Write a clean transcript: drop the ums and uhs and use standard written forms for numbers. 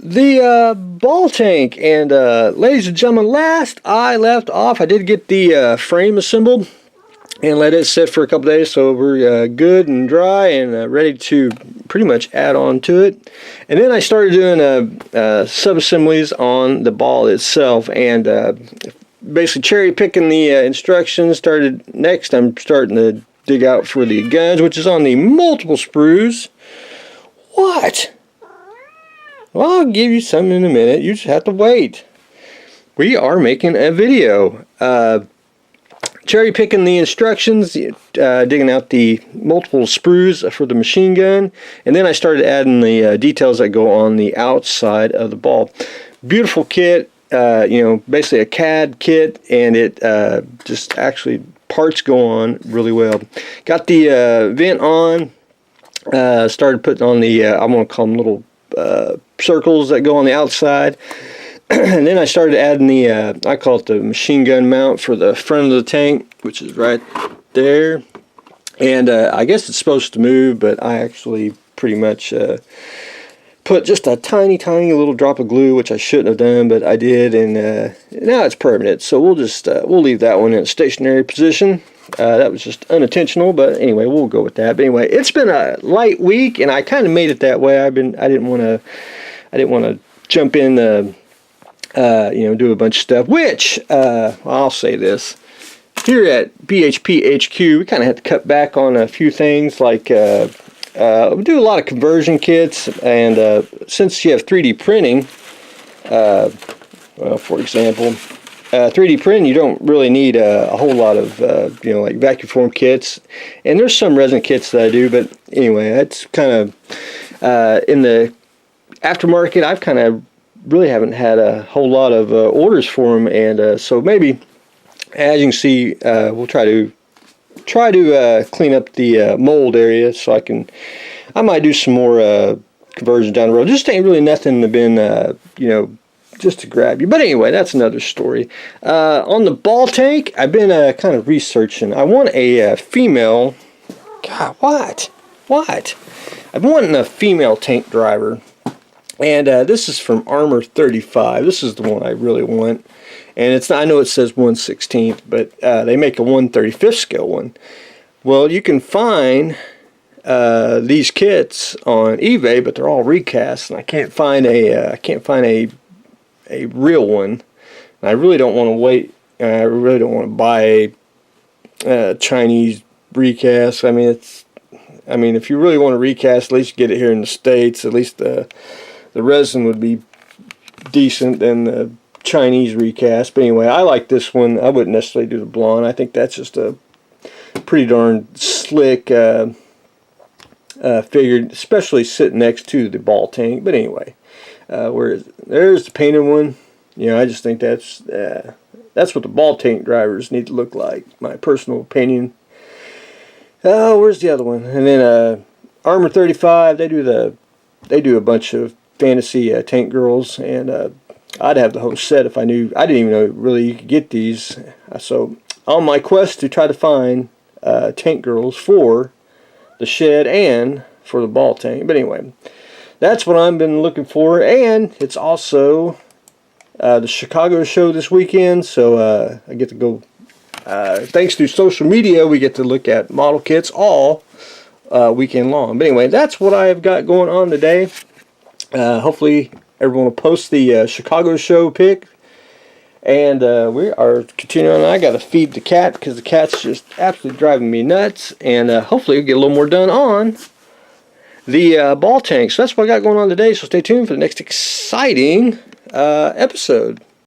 the ball tank. And ladies and gentlemen, last I left off, I did get the frame assembled and let it sit for a couple days, so we're good and dry and ready to pretty much add on to it. And then I started doing sub-assemblies on the ball itself, and basically cherry picking the instructions. Next I'm starting to dig out for the guns, which is on the multiple sprues. What? Well, I'll give you some in a minute. You just have to wait. We are making a video. Cherry picking the instructions, digging out the multiple sprues for the machine gun, and then I started adding the details that go on the outside of the ball. Beautiful kit, basically a CAD kit, and it just actually parts go on really well. Got the vent on, started putting on the, I'm going to call them little circles that go on the outside. And then I started adding the, I call it the machine gun mount for the front of the tank, which is right there. And I guess it's supposed to move, but I actually pretty much put just a tiny little drop of glue, which I shouldn't have done, but I did, and now it's permanent. So we'll just we'll leave that one in a stationary position. That was just unintentional, but anyway, we'll go with that. But anyway, it's been a light week, and I kind of made it that way. I didn't want to jump in. Do a bunch of stuff, which, I'll say this, here at BHP HQ, we kind of had to cut back on a few things, like, we do a lot of conversion kits, and since you have 3D printing, for example, 3D printing, you don't really need a whole lot of, like vacuum form kits, and there's some resin kits that I do, but anyway, that's kind of, in the aftermarket, I've kind of really haven't had a whole lot of orders for them, and so maybe, as you can see, we'll try to clean up the mold area, so I might do some more conversions down the road. Just ain't really nothing to been just to grab you. But anyway, that's another story. On the ball tank, I've been kind of researching. I want a female. God, what? I've been wanting a female tank driver. And this is from Armor 35. This is the one I really want. And it's not, I know it says 1/16th, but they make a 1/35th scale one. Well, you can find these kits on eBay, but they're all recast, and I can't find a real one. And I really don't want to wait. I really don't want to buy a Chinese recast. I mean, if you really want to recast, at least get it here in the States. At least the resin would be decent than the Chinese recast. But anyway, I like this one. I wouldn't necessarily do the blonde. I think that's just a pretty darn slick figure, especially sitting next to the ball tank. But anyway, where is it? There's the painted one. I just think that's what the ball tank drivers need to look like. My personal opinion. Where's the other one? And then Armor 35. They do a bunch of fantasy tank girls, and I'd have the whole set if I knew. I didn't even know really you could get these. So on my quest to try to find tank girls for the shed and for the ball tank. But anyway, that's what I've been looking for, and it's also the Chicago show this weekend, so I get to go. Thanks to social media, we get to look at model kits all weekend long. But anyway, that's what I've got going on today. Hopefully everyone will post the Chicago show pic, and we are continuing on. I got to feed the cat because the cat's just absolutely driving me nuts, and hopefully we'll get a little more done on the ball tank. So that's what I got going on today, so stay tuned for the next exciting episode.